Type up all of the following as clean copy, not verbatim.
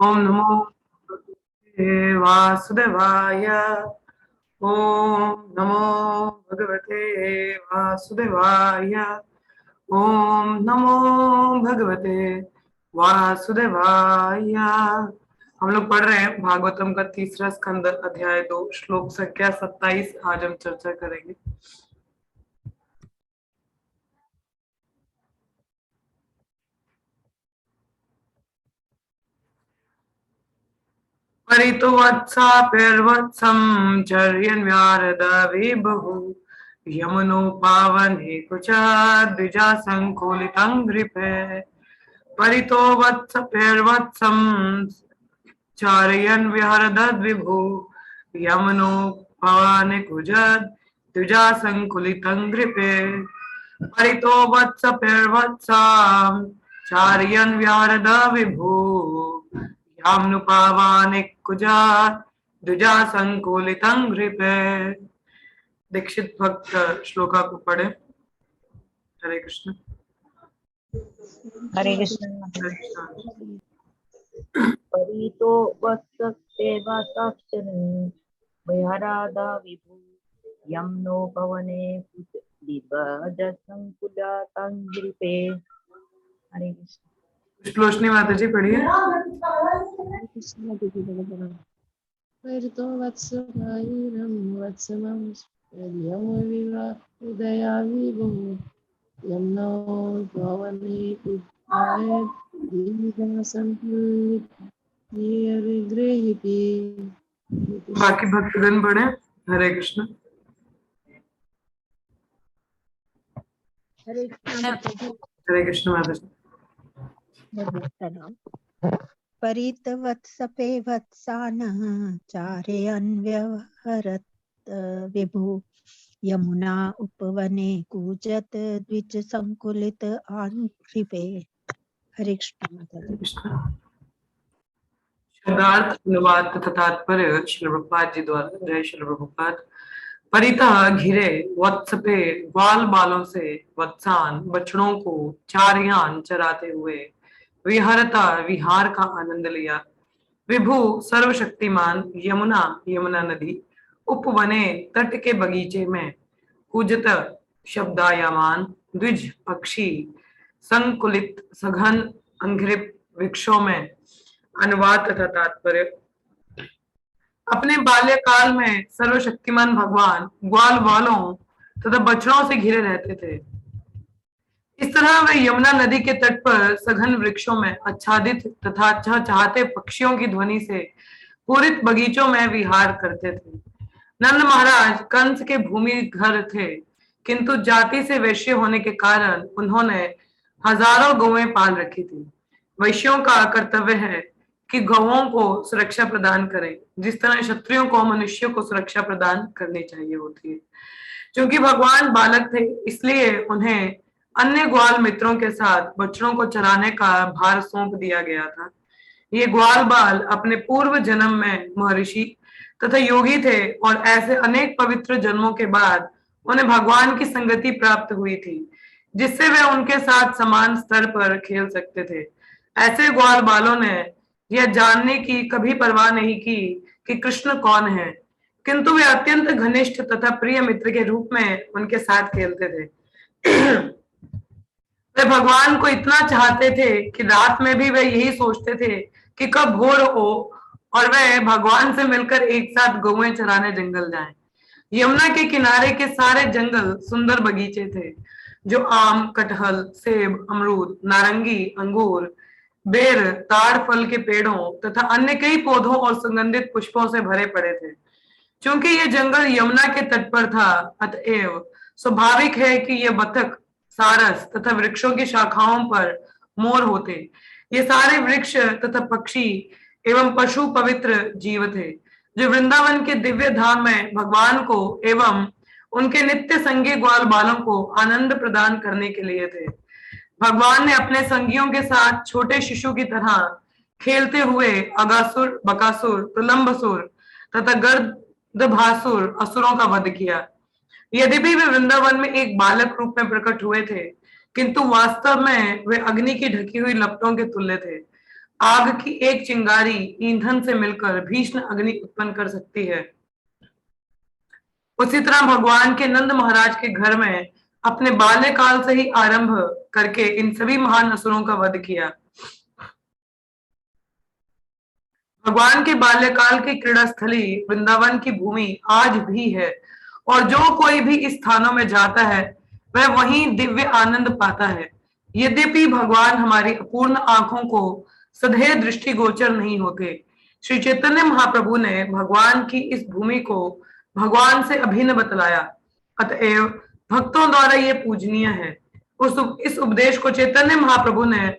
ओम नमो भगवते वासुदेवाय। ओम नमो भगवते वासुदेवाय। ओम नमो भगवते वासुदेवाय। हम लोग पढ़ रहे हैं भागवतम का तीसरा स्कंद अध्याय 2 श्लोक संख्या 27। आज हम चर्चा करेंगे। परितो वत्सापिर्वत्सं चर्यन्व्यारदविबहु यमुनो पावने कुचा द्विजासङ्कुलितं घृपे। परितो वत्सपिर्वत्सं चारयन्व्यहरदद्विभु यमुनो पावने कुचा द्विजासङ्कुलितं घृपे। परितो वत्सपिर्वत्सं चारयन्व्यारदविभु यामनुपावानिकुजा द्विजा संकुलितं घृपे। दीक्षित भक्त श्लोका को पढ़े। हरे कृष्ण। हरे कृष्ण। परितो वत्सस्तेवासाक्षरं वैहरादा विभु यम्नो पवने दिवजसंकुलातं घृपे। हरे कृष्ण। श्लोचनी माता जी पढ़िए। परितो वत्सभाइरं वत्समं यमविवा उदया विभु यम्नो पवने पुष्पाय दीर्घसंकुलितनिर्गृहीति। बाकी भक्तगण पढ़े। हरे कृष्ण। हरे कृष्ण माता जी। परितवत्सपे वत्सानः चारयन्व्यवहरत् विभु यमुना उपवने कूजत द्विज संकुलित आन्घ्रिपे। हरे कृष्ण। शब्दार्थ अनुवाद तथा तात्पर्य श्री प्रभुपाद जी द्वारा। जय श्री प्रभुपाद। परितः घिरे वत्सपे ग्वाल बालों से वत्सान बछड़ों को चारयान चराते हुए विहरता विहार का आनंद लिया। विभु सर्वशक्तिमान यमुना यमुना नदी उपवने तट के बगीचे में कूजत शब्दायमान द्विज पक्षी संकुलित सघन अंघ्रिप वृक्षों में। अनुवाद तथा तात्पर्य। अपने बाल्यकाल में सर्वशक्तिमान भगवान ग्वाल बालों तथा बछड़ों से घिरे रहते थे। इस तरह वे यमुना नदी के तट पर सघन वृक्षों में आच्छादित तथा चहचहाते पक्षियों की ध्वनि से पूरित बगीचों में विहार करते थे। नंद महाराज कंस के भूमि घर थे, किंतु जाति से वैश्य होने के कारण उन्होंने हजारों गौएं पाल रखी थी। वैश्यों का कर्तव्य है कि गौओं को सुरक्षा प्रदान करें, जिस तरह क्षत्रियों को मनुष्यों को सुरक्षा प्रदान करनी चाहिए होती है। क्योंकि भगवान बालक थे, इसलिए उन्हें अन्य ग्वाल मित्रों के साथ बछड़ों को चराने का भार सौंप दिया गया था। ये ग्वाल बाल अपने पूर्व जन्म में महर्षि तथा योगी थे और ऐसे अनेक पवित्र जन्मों के बाद उन्हें भगवान की संगति प्राप्त हुई थी, जिससे वे उनके साथ समान स्तर पर खेल सकते थे। ऐसे ग्वाल बालों ने यह जानने की कभी परवाह नहीं की कि कृष्ण कौन है, किंतु वे अत्यंत घनिष्ठ तथा प्रिय मित्र के रूप में उनके साथ खेलते थे। वे भगवान को इतना चाहते थे कि रात में भी वे यही सोचते थे कि कब भोर हो और वे भगवान से मिलकर एक साथ गौएं चराने जंगल जाएं। यमुना के किनारे के सारे जंगल सुंदर बगीचे थे, जो आम, कटहल, सेब, अमरूद, नारंगी, अंगूर, बेर, ताड़ फल के पेड़ों तथा अन्य कई पौधों और सुगंधित पुष्पों से भरे पड़े थे। क्योंकि यह जंगल यमुना के तट पर था, अतएव स्वाभाविक है कि यह बतख, सारस तथा वृक्षों की शाखाओं पर मोर होते। ये सारे वृक्ष तथा पक्षी एवं पशु पवित्र जीव थे, जो वृंदावन के दिव्य धाम में भगवान को एवं उनके नित्य संगी ग्वाल बालों को आनंद प्रदान करने के लिए थे। भगवान ने अपने संगियों के साथ छोटे शिशु की तरह खेलते हुए अगासुर, बकासुर, प्रलंबसुर तथा गर्दभासुर असुरों का वध किया। यद्यपि वे वृंदावन में एक बालक रूप में प्रकट हुए थे, किंतु वास्तव में वे अग्नि की ढकी हुई लपटों के तुल्य थे। आग की एक चिंगारी ईंधन से मिलकर भीषण अग्नि उत्पन्न कर सकती है। उसी तरह भगवान के नंद महाराज के घर में अपने बाल्यकाल से ही आरंभ करके इन सभी महान असुरों का वध किया। भगवान के बाल्यकाल की क्रीड़ा स्थली वृंदावन की भूमि आज भी है, और जो कोई भी इस स्थानों में जाता है वह वहीं दिव्य आनंद पाता है। यद्यपि भगवान हमारी अपूर्ण आंखों को सदैव दृष्टिगोचर नहीं होते, श्री चैतन्य महाप्रभु ने भगवान की इस भूमि को भगवान से अभिन्न बतलाया, अतएव भक्तों द्वारा ये पूजनीय है। इस उपदेश को चैतन्य महाप्रभु ने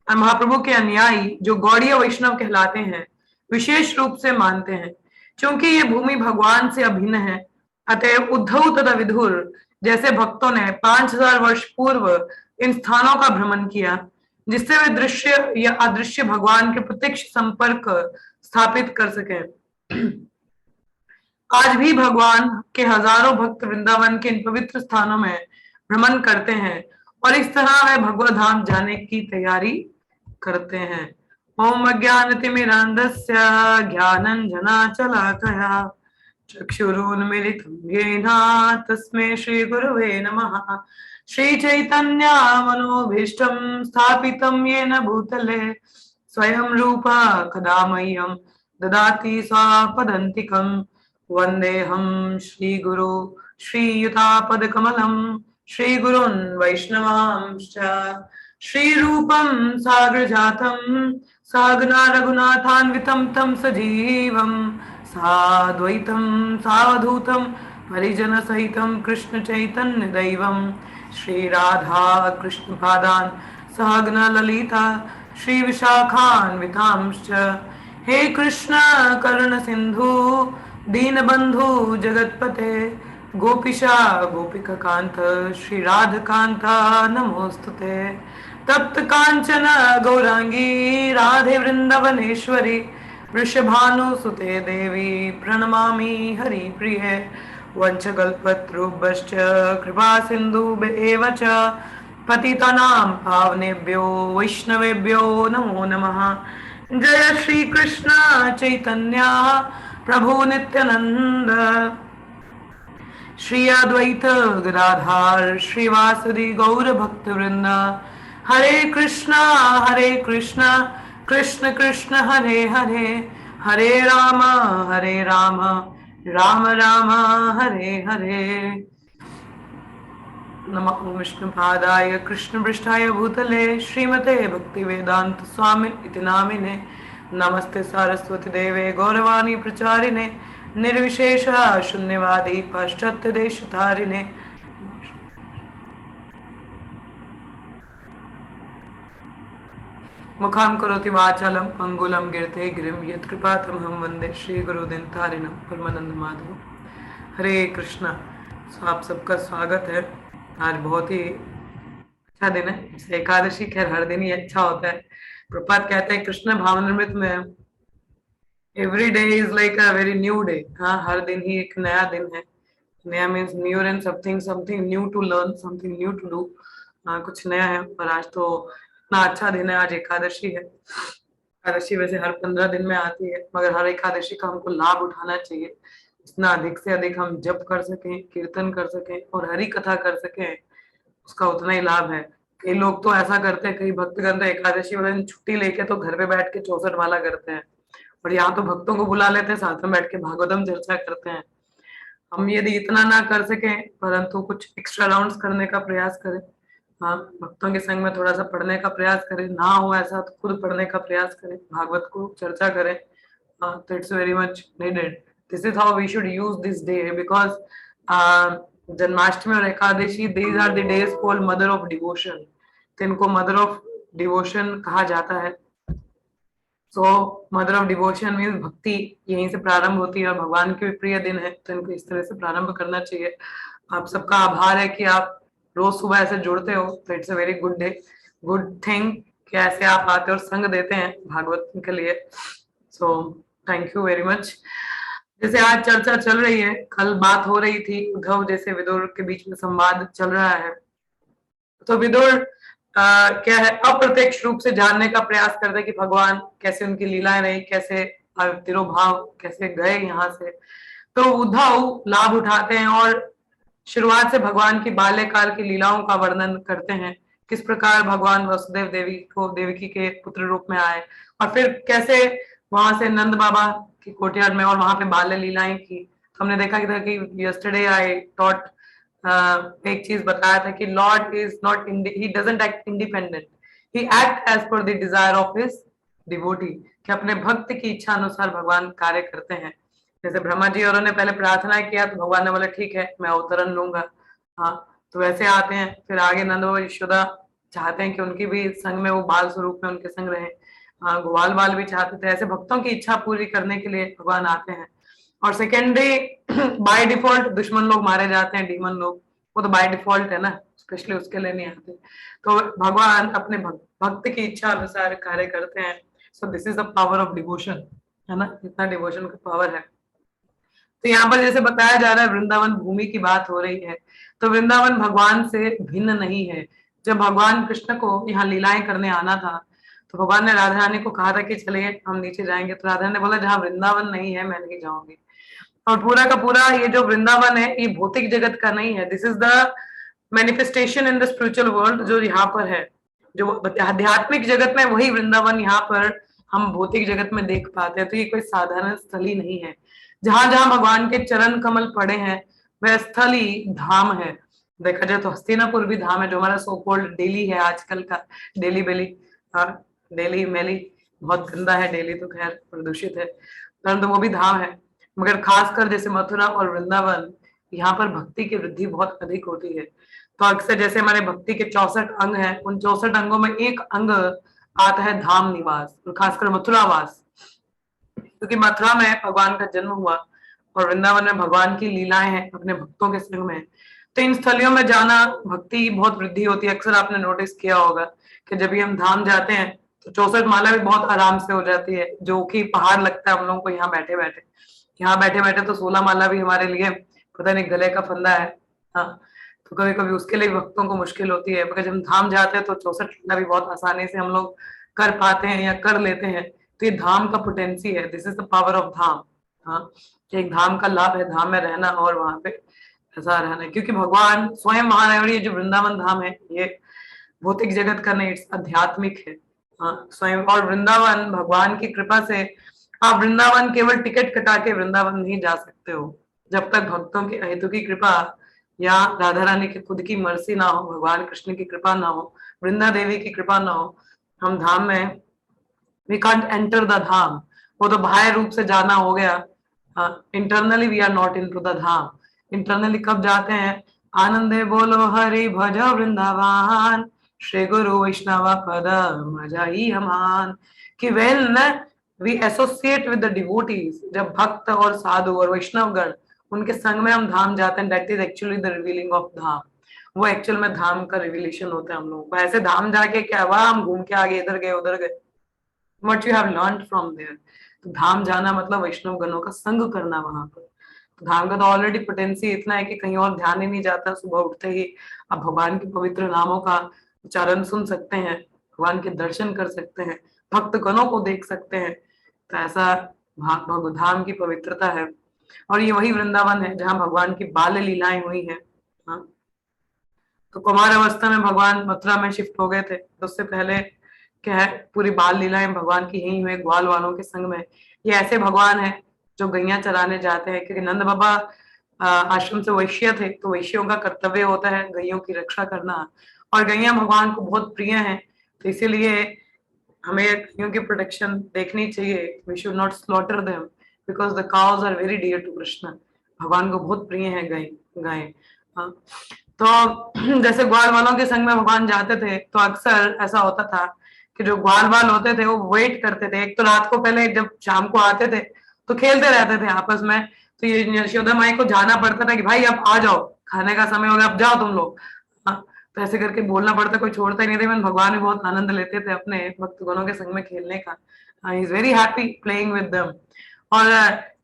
महाप्रभु के अनुयायी जो गौड़ीय वैष्णव कहलाते हैं विशेष रूप से मानते हैं। क्योंकि ये भूमि भगवान से अभिन्न है, अतएव उद्धव तथा विदुर जैसे भक्तों ने 5000 वर्ष पूर्व इन स्थानों का भ्रमण किया, जिससे वे दृश्य या अदृश्य भगवान के प्रत्यक्ष संपर्क स्थापित कर सके। आज भी भगवान के हजारों भक्त वृंदावन के इन पवित्र स्थानों में भ्रमण करते हैं और इस तरह वे भगवत धाम जाने की तैयारी करते हैं। ओम अज्ञानतिमिरान्धस्य ज्ञानाञ्जनशलाकया चक्षुरुन्मीलितं येन तस्मै श्रीगुरवे नमः। श्रीचैतन्यमनोभीष्टं स्थापितं येन भूतले स्वयं रूपा कदा मह्यं ददाति स्वापदन्तिकं। वन्देऽहं श्रीगुरु श्रीयुतापदकमलं श्रीगुरुन् वैष्णवांश्च। श्रीरूपं साग्रजातं सागना रघुनाथान्वितं तं सजीवं साद्वैतं सावधूतं परिजनसहितं कृष्णचैतन्यदैवं श्रीराधा कृष्णपादान् सहगना ललिता श्रीविशाखान्वितांश्च। हे कृष्ण करुण सिंधु दीनबंधु जगत्पते गोपीशा गोपिका कांत श्री राधकांता नमोस्तुते। तप्त कांचन गौरांगी राधे वृंदावनेश्वरी वृषभानुसुते देवी प्रणमामि हरिप्रिये। वंशकल्पतरुभ्यश्च कृपा सिन्धुभ्येव च पतितानां पावनेभ्यो वैष्णवेभ्यो नमो नमः। जय श्री कृष्ण चैतन्य प्रभु नित्यानंद श्री अद्वैत गदाधर श्रीवासुदेव गौर भक्त वृंद। हरे कृष्ण कृष्ण कृष्ण हरे हरे, हरे राम राम राम हरे हरे। नमः विष्णुपादाय कृष्णपृष्ठाय भूतले श्रीमते भक्तिवेदांत स्वामिन् इति नामिने। नमस्ते सरस्वती देवे गौरवाणी प्रचारिणे निर्विशेष शून्यवादी पाश्चात्य देशधारिणे। मुखां करोति वाचालं पंगुलं गिरते गिरिं यत्कृपातमहं वन्दे श्रीगुरुदिनतारिणं परमानंद माधव। हरे कृष्णा। आप सबका स्वागत है। आज बहुत ही अच्छा दिन है, एकादशी। खैर हर दिन ही अच्छा होता है। प्रपात कहते हैं कृष्ण भावनामृत में every day is like a very new day. हाँ, हर दिन ही एक नया दिन है। नया means new and something new to learn, something new to do. कुछ नया है। और आज तो इतना अच्छा दिन है, आज एकादशी है। एकादशी वैसे हर 15 दिन में आती है, मगर हर एकादशी का हमको लाभ उठाना चाहिए। जितना अधिक से अधिक हम जप कर सकें, कीर्तन कर सकें और हरि कथा कर सकें, उसका उतना ही लाभ है। कई लोग तो ऐसा करते हैं, कई भक्तगण तो एकादशी वाले दिन छुट्टी लेके तो घर पे बैठ के 64 माला करते हैं, और यहाँ तो भक्तों को बुला लेते हैं, साथ में बैठ के भागवतम चर्चा करते हैं। हम यदि इतना ना कर सकें, परंतु कुछ एक्स्ट्रा राउंड्स करने का प्रयास करें। हाँ, भक्तों के संग में थोड़ा सा पढ़ने का प्रयास करें। ना हो ऐसा तो खुद पढ़ने का प्रयास करें, भागवत को चर्चा करें। तो it's very much needed. This is how we should use this day, because Janmashtami और Ekadashi, these are the days called mother of devotion। तो इनको मदर ऑफ डिवोशन कहा जाता है। सो मदर ऑफ डिवोशन मीन्स भक्ति यहीं से प्रारंभ होती है, और भगवान के भी प्रिय दिन है, तो इनको इस तरह से प्रारंभ करना चाहिए। आप सबका आभार है कि आप रोज सुबह ऐसे जुड़ते हो, तो it's a very good day, good thing कि ऐसे आप आते और संग देते हैं भागवत के लिए। So thank you very much. जैसे आज चर्चा चल रही है, कल बात हो रही थी उद्धव जैसे विदुर के बीच में संवाद चल रहा है। तो विदुर क्या है, अप्रत्यक्ष रूप से जानने का प्रयास करते हैं कि भगवान कैसे, उनकी लीलाएं रही कैसे, तिरोभाव कैसे गए यहाँ से। तो उद्धव लाभ उठाते हैं और शुरुआत से भगवान की बाल्यकाल की लीलाओं का वर्णन करते हैं, किस प्रकार भगवान वसुदेव देवी को देवकी के पुत्र रूप में आए, और फिर कैसे वहां से नंद बाबा की कोठियार में और वहां पे बाल्य लीलाएं की। हमने देखा था कि यस्टरडे आई टॉट, एक चीज बताया था कि lord is not, he doesn't act independent, he act as per the desire of his devotee, कि अपने भक्त की इच्छा अनुसार भगवान कार्य करते हैं। जैसे ब्रह्मा जी और उन्होंने पहले प्रार्थना किया तो भगवान ने बोला ठीक है मैं अवतरण लूंगा, हाँ, तो वैसे आते हैं। फिर आगे नंद और यशोदा चाहते हैं कि उनकी भी संग में वो बाल स्वरूप में उनके संग रहे, हाँ, गोपाल बाल भी चाहते थे। ऐसे भक्तों की इच्छा पूरी करने के लिए भगवान आते हैं। और सेकेंडरी बाय डिफॉल्ट दुश्मन लोग मारे जाते हैं, डीमन लोग, वो तो बाय डिफॉल्ट है ना, स्पेशली उसके लिए नहीं आते। तो भगवान अपने भक्त की इच्छा अनुसार कार्य करते हैं। So this is the power of devotion, है ना, इतना डिवोशन का पावर है। तो यहाँ पर जैसे बताया जा रहा है वृंदावन भूमि की बात हो रही है, तो वृंदावन भगवान से भिन्न नहीं है। जब भगवान कृष्ण को यहाँ लीलाएं करने आना था तो भगवान ने राधा रानी को कहा था कि चलिए हम नीचे जाएंगे, तो राधा ने बोला जहाँ वृंदावन नहीं है मैं नहीं जाऊंगी। और पूरा का पूरा ये जो वृंदावन है ये भौतिक जगत का नहीं है, this is the manifestation in the spiritual world, जो यहाँ पर है, जो आध्यात्मिक जगत में वही वृंदावन यहाँ पर हम भौतिक जगत में देख पाते हैं। तो ये कोई साधारण स्थल ही नहीं है। जहां जहां भगवान के चरण कमल पड़े हैं वह स्थल ही धाम है। देखा जाए तो हस्तिनापुर भी धाम है, जो हमारा सो कॉल्ड दिल्ली है आजकल का, दिल्ली बेली, दिल्ली मैली, बहुत गंदा है दिल्ली, तो खैर प्रदूषित है, परंतु वो भी धाम है। मगर खासकर जैसे मथुरा और वृंदावन, यहाँ पर भक्ति की वृद्धि बहुत अधिक होती है। तो अक्सर जैसे हमारे भक्ति के 64 अंग हैं, उन 64 अंगों में एक अंग आता है धाम निवास, और खासकर मथुरावास, क्योंकि मथुरा में भगवान का जन्म हुआ और वृंदावन में भगवान की लीलाएं हैं अपने भक्तों के संग में। तो इन स्थलियों में जाना भक्ति की बहुत वृद्धि होती है। अक्सर आपने नोटिस किया होगा कि जब भी हम धाम जाते हैं तो 64 माला भी बहुत आराम से हो जाती है, जो कि पहाड़ लगता है हम लोगों को यहाँ बैठे बैठे। यहाँ बैठे बैठे तो 16 माला भी हमारे लिए पता नहीं गले का फंदा है, हाँ, तो कभी कभी उसके लिए भक्तों को मुश्किल होती है। मगर जब हम धाम जाते हैं तो 64 माला भी बहुत आसानी से हम लोग कर पाते हैं या कर लेते हैं। तो ये धाम का पोटेंसी है, this is the power of dham. हाँ, एक धाम का लाभ है धाम में रहना और वहां पे ऐसा रहना, क्योंकि भगवान स्वयं वहां है। और ये जो वृंदावन धाम है ये भौतिक जगत का नहीं, आध्यात्मिक है, हाँ, स्वयं। और वृंदावन भगवान की कृपा से आप वृंदावन केवल टिकट कटा के वृंदावन नहीं जा सकते हो, जब तक भक्तों की अहेतु की कृपा या राधा रानी की खुद की मर्जी ना हो, भगवान कृष्ण की कृपा ना हो, वृंदा देवी की कृपा ना हो, हम धाम में we can't enter the dham. वो तो बाह्य रूप से जाना हो गया, internally we are not into the dham. Internally कब जाते हैं? आनंदे बोलो हरि भजो वृंदावन, श्री गुरु वैष्णव पद मजाई हमान, कि when we associate with the devotees, जब भक्त और साधु और वैष्णव गण उनके संग में हम धाम जाते हैं, that is actually the revealing of dham. वो एक्चुअल में धाम का रिविलेशन होता है हम लोगों को। ऐसे धाम जाके क्या हुआ, हम घूम के आगे इधर गए उधर गए, what you have learned from there। तो धाम जाना मतलब वैष्णव गणों का संग करना वहां पर। तो धाम का तो ऑलरेडी पोटेंसी इतना है कि कहीं और ध्यान ही नहीं जाता। सुबह उठते ही आप भगवान के पवित्र नामों का उच्चारण सुन सकते हैं, भगवान के दर्शन कर सकते हैं, भक्त गणों को देख सकते हैं। तो ऐसा धाम की पवित्रता है। और ये वही वृंदावन है जहाँ भगवान की बाल लीलाएं हुई हैं। हाँ, तो कुमार अवस्था में भगवान मथुरा में शिफ्ट हो गए थे, तो उससे पहले क्या है, पूरी बाल लीलाएं भगवान की यही हुए ग्वाल वालों के संग में। ये ऐसे भगवान है जो गैया चराने जाते हैं, क्योंकि नंद बाबा आश्रम से वैश्य थे, तो वैश्यों का कर्तव्य होता है गैयों की रक्षा करना, और गैया भगवान को बहुत प्रिय है। तो इसीलिए हमें गैयों की प्रोटेक्शन देखनी चाहिए। We should not slaughter them because the cows are very dear to Krishna. भगवान को बहुत प्रिय है गाय। तो जैसे ग्वाल वालों के संग में भगवान जाते थे तो अक्सर ऐसा होता था कि जो ग्वाल वाल होते थे वो वेट करते थे। एक तो रात को पहले जब शाम को आते थे तो खेलते रहते थे आपस में, तो ये यशोदा माई को जाना पड़ता था कि भाई अब आ जाओ, खाने का समय हो गया, अब जाओ तुम लोग। तो ऐसे करके बोलना पड़ता, कोई छोड़ता ही नहीं थे। भगवान भी बहुत आनंद लेते थे अपने भक्तगणों के संग में खेलने का। He is very happy playing with them. और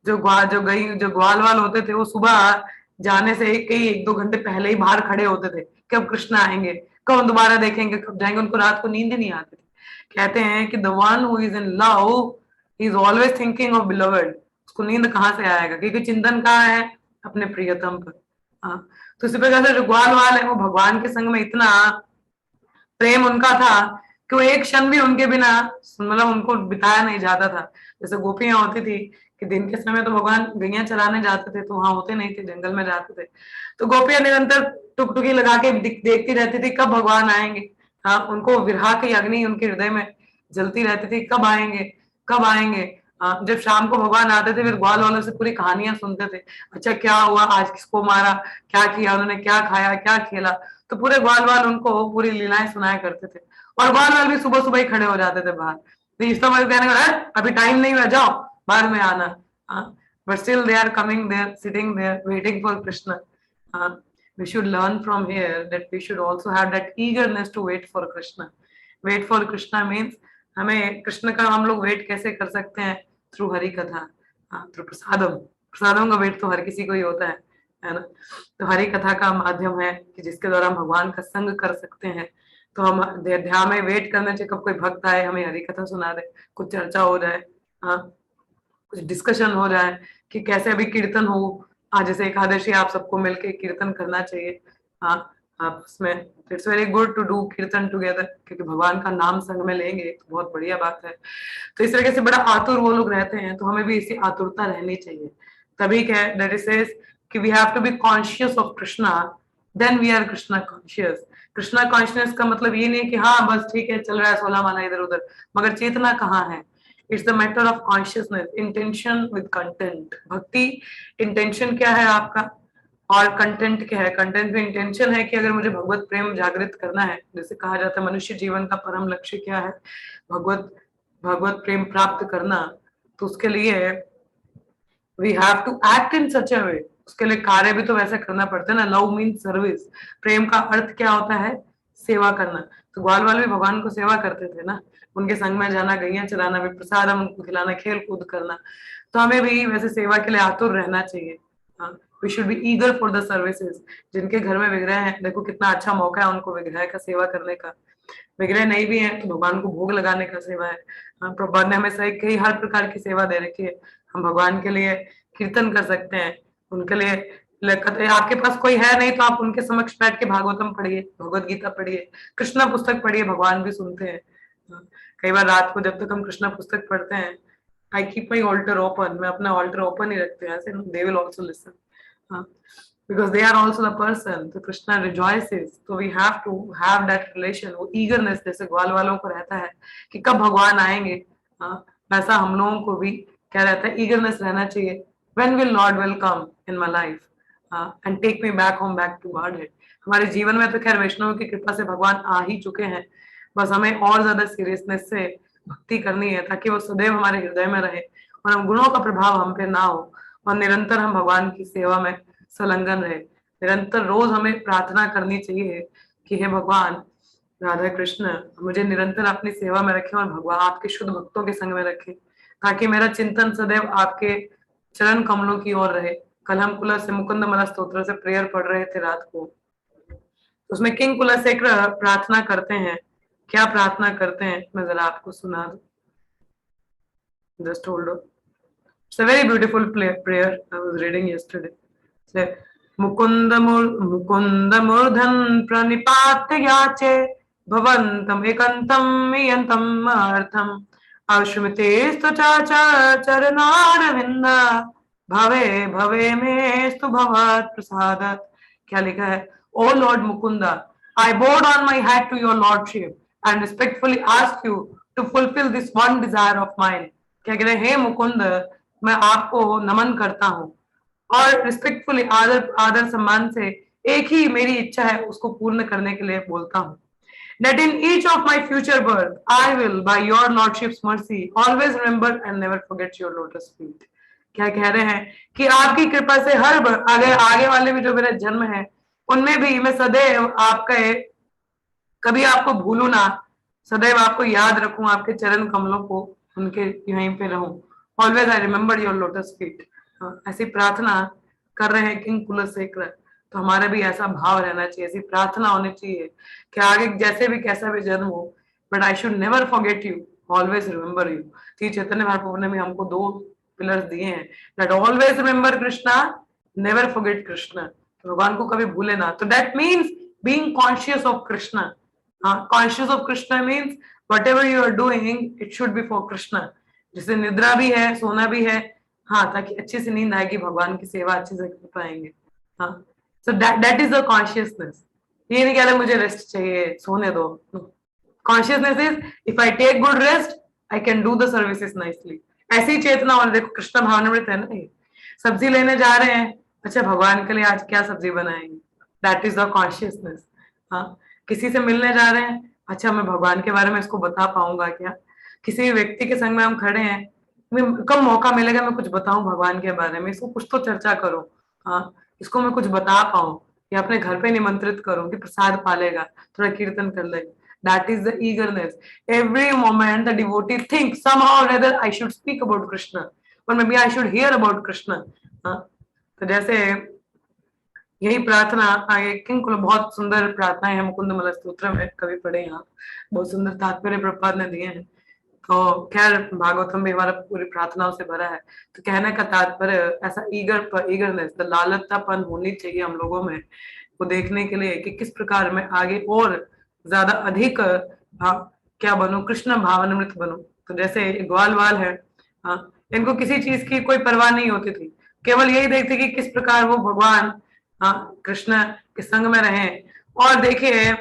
जो ग्वाल वाल होते थे वो सुबह जाने से एक दो घंटे पहले ही बाहर खड़े होते थे कि अब कृष्ण आएंगे। कब हम दोबारा देखेंगे, कब जाएंगे, उनको रात को नींद ही नहीं आती थी। कहते हैं कि the one who is in love is always thinking of beloved, उसको नींद कहाँ से आएगा, क्योंकि चिंतन कहाँ है, अपने प्रियतम पर। हाँ, तो इसी प्रकार से जो ग्वाल वाल है वो भगवान के संग में इतना प्रेम उनका था कि वो एक क्षण भी उनके बिना मतलब उनको बिताया नहीं जाता था। जैसे गोपियां होती थी कि दिन के समय तो भगवान गैया चराने जाते थे, तो वहां होते नहीं थे, जंगल में जाते थे, तो गोपियां निरंतर टुकटुकी लगा के देखती रहती थी कब भगवान आएंगे। हाँ, उनको विरह की अग्नि उनके हृदय में जलती रहती थी, कब आएंगे कब आएंगे। हाँ, जब शाम को भगवान आते थे फिर ग्वाल वालों से पूरी कहानियां सुनते थे, अच्छा क्या हुआ आज, किसको मारा, क्या किया उन्होंने, क्या खाया क्या खेला, तो पूरे ग्वाल वाल उनको पूरी लीलाएं सुनाया करते थे। और ग्वाल वाल भी सुबह सुबह ही खड़े हो जाते थे बाहर, तो इस समय कहने का अभी टाइम नहीं हुआ, जाओ बाद में आना। But still they are coming there, sitting there, waiting for Krishna. We should learn from here that we should also have that eagerness to wait for Krishna. Wait for Krishna means हमें कृष्ण का हम लोग वेट कैसे कर सकते हैं, through Hari कथा, through प्रसादम। प्रसादम का वेट तो हर किसी को ही होता है ना। तो हरि कथा का माध्यम है कि जिसके द्वारा हम भगवान का संग कर सकते हैं। तो हम ध्यान में वेट करना चाहिए कब कोई भक्त आए हमें हरि कथा सुना दे, कुछ चर्चा हो जाए, हाँ कुछ डिस्कशन हो जाए कि कैसे अभी कीर्तन हो। आज जैसे एकादशी आप सबको मिलके कीर्तन करना चाहिए। हाँ, आप उसमें it's very good to do kirtan together, क्योंकि भगवान का नाम संग में लेंगे तो बहुत बढ़िया बात है। तो इस तरीके से बड़ा आतुर वो लोग रहते हैं, तो हमें भी इसी आतुरता रहनी चाहिए। तभी क्या है, दैट इट सेज कि we have to be conscious of Krishna, then we are Krishna conscious. Krishna conscious का मतलब ये नहीं कि हाँ बस ठीक है चल रहा है 16 माला इधर उधर, मगर चेतना कहाँ है। It's the matter of consciousness, intention with content. भक्ति इंटेंशन क्या है आपका, और कंटेंट क्या है। कंटेंट में इंटेंशन है कि अगर मुझे भगवत प्रेम जागृत करना है, जैसे कहा जाता है मनुष्य जीवन का परम लक्ष्य क्या है, भगवत प्रेम प्राप्त करना, तो उसके लिए we have to act in such a way, उसके लिए कार्य भी तो वैसे करना पड़ता है ना। लव मीन्स सर्विस, प्रेम का अर्थ क्या होता है, सेवा करना। तो ग्वाल वाल भी भगवान को सेवा करते थे ना, उनके संग में जाना, गैया चराना, भी प्रसाद उनको खिलाना, खेल कूद करना। तो हमें भी वैसे सेवा के लिए आतुर रहना चाहिए। We should be eager for the services. जिनके घर में विग्रह है, देखो कितना अच्छा मौका है उनको विग्रह का सेवा करने का। विग्रह नहीं भी है तो भगवान को भोग लगाने का सेवा है। प्रभुपाद ने हमें सही कई हर प्रकार की सेवा दे रखी है। हम भगवान के लिए कीर्तन कर सकते हैं, उनके लिए आपके पास कोई है नहीं तो आप उनके समक्ष बैठ के भागवतम पढ़िए, भगवत गीता पढ़िए, कृष्णा पुस्तक पढ़िए, भगवान भी सुनते हैं। कई बार रात को जब तक हम कृष्णा पुस्तक पढ़ते हैं, I keep my altar open, मैं अपना ऑल्टर ओपन ही रखते हैं, they will also listen, because they are also the person, तो कृष्णा rejoices, तो we have to have that relation, वो eagerness जैसे ग्वाल वालों को रहता है कि कब भगवान आएंगे, वैसा हम लोगों को भी क्या रहता है, eagerness रहना चाहिए। when will Lord will come in my life and take me back home, back to Godhead। हमारे जीवन में तो खैर वैष्णव की कृपा से भगवान आ ही चुके हैं, बस हमें और ज्यादा सीरियसनेस से भक्ति करनी है ताकि वो सदैव हमारे हृदय में रहे और हम गुणों का प्रभाव हम पे ना हो, और निरंतर हम भगवान की सेवा में संलग्न रहे। निरंतर रोज हमें प्रार्थना करनी चाहिए कि हे भगवान राधा कृष्ण मुझे निरंतर अपनी सेवा में रखें और भगवान आपके शुद्ध भक्तों के संग में रखें, ताकि मेरा चिंतन सदैव आपके चरण कमलों की ओर रहे। कल हम कुला से मुकुंद मला स्तोत्र से प्रेयर पढ़ रहे थे रात को, उसमें किंग कुला से प्रार्थना करते हैं। क्या प्रार्थना करते हैं मैं जरा आपको सुना दूं, just hold on. It's a very beautiful prayer I was reading yesterday। मुकुंद मूर्धन प्रणिपात्य याचे भवन्तम एकंतम यंतम अर्थम अश्मितेस्तु चरणारविंद भवे भवे मेस्तु भवत् प्रसादात्। क्या लिखा है, O Lord Mukunda, I bowed on my hat to your lordship and respectfully ask you to fulfill this one desire of mine। क्या कह रहे हैं, हे मुकुंद मैं आपको नमन करता हूँ और रिस्पेक्टफुली आदर आदर सम्मान से एक ही मेरी इच्छा है उसको पूर्ण करने के लिए बोलता हूँ। That in each of my future birth I will by your lordship's mercy always remember and never forget your lotus feet। क्या कह रहे हैं कि आपकी कृपा से हर आगे वाले भी जो मेरा जन्म है उनमें भी मैं सदैव आपका कभी आपको भूलू ना, सदैव आपको याद रखूं, आपके चरण कमलों को उनके यहीं पे रहूं। Always I remember your lotus feet. ऐसी प्रार्थना कर रहे हैं किंग कुलशेखर। तो हमारा भी ऐसा भाव रहना चाहिए, ऐसी प्रार्थना होनी चाहिए कि आगे जैसे भी कैसा भी जन्म हो, but I should never forget you, always remember you. Shri Chaitanya Mahaprabhu ने भी हमको 2 पिलर्स दिए हैं, that always remember Krishna, never forget Krishna, तो भगवान को कभी भूले ना। तो that means being conscious of Krishna. Conscious of Krishna means whatever you are doing it should be for Krishna. जैसे निद्रा भी है, सोना भी है, हाँ, ताकि अच्छी से नींद आएगी, भगवान की सेवा अच्छे से कर पाएंगे। हाँ, so that is the consciousness. ये नहीं कह रहे मुझे रेस्ट चाहिए, सोने दो। Consciousness is if I take good rest I can do the services nicely. ऐसी चेतना। और देखो कृष्ण भावनामृत है ना ये। सब्जी लेने जा रहे हैं, अच्छा भगवान के लिए आज क्या सब्जी बनाएंगे, दैट इज द कॉन्शियसनेस। हाँ, किसी से मिलने जा रहे हैं, अच्छा मैं भगवान के बारे में इसको बता पाऊंगा क्या। किसी व्यक्ति के संग में हम खड़े हैं, कब मौका मिलेगा मैं कुछ बताऊं भगवान के बारे में, इसको कुछ तो चर्चा करो। हाँ, इसको मैं कुछ बता पाऊं, या अपने घर पे निमंत्रित करूं कि प्रसाद पालेगा, थोड़ा कीर्तन कर लेगा। That is the eagerness. Every moment the devotee thinks somehow or other I should speak about Krishna, or maybe I should hear about Krishna. तो जैसे यही प्रार्थना आगे किंकुल बहुत सुंदर प्रार्थना है, मुकुंदमल स्तोत्र में कभी पढ़े यहाँ, बहुत सुंदर तात्पर्य प्रभुपाद ने दिए हैं। तो खैर भागवतम भी हमारा पूरी प्रार्थनाओं से भरा है। तो कहने का तात्पर्य ऐसा ईगरनेस, द लालसापन होनी चाहिए हम लोगों में, वो देखने के लिए कि किस प्रकार मैं आगे और ज्यादा अधिक क्या बनूं, कृष्ण भावनामृत बनूं। तो जैसे ग्वाल वाल है, इनको किसी चीज की कोई परवाह नहीं होती थी, केवल यही देखते कि किस प्रकार वो भगवान कृष्ण के संग में रहे। और देखिए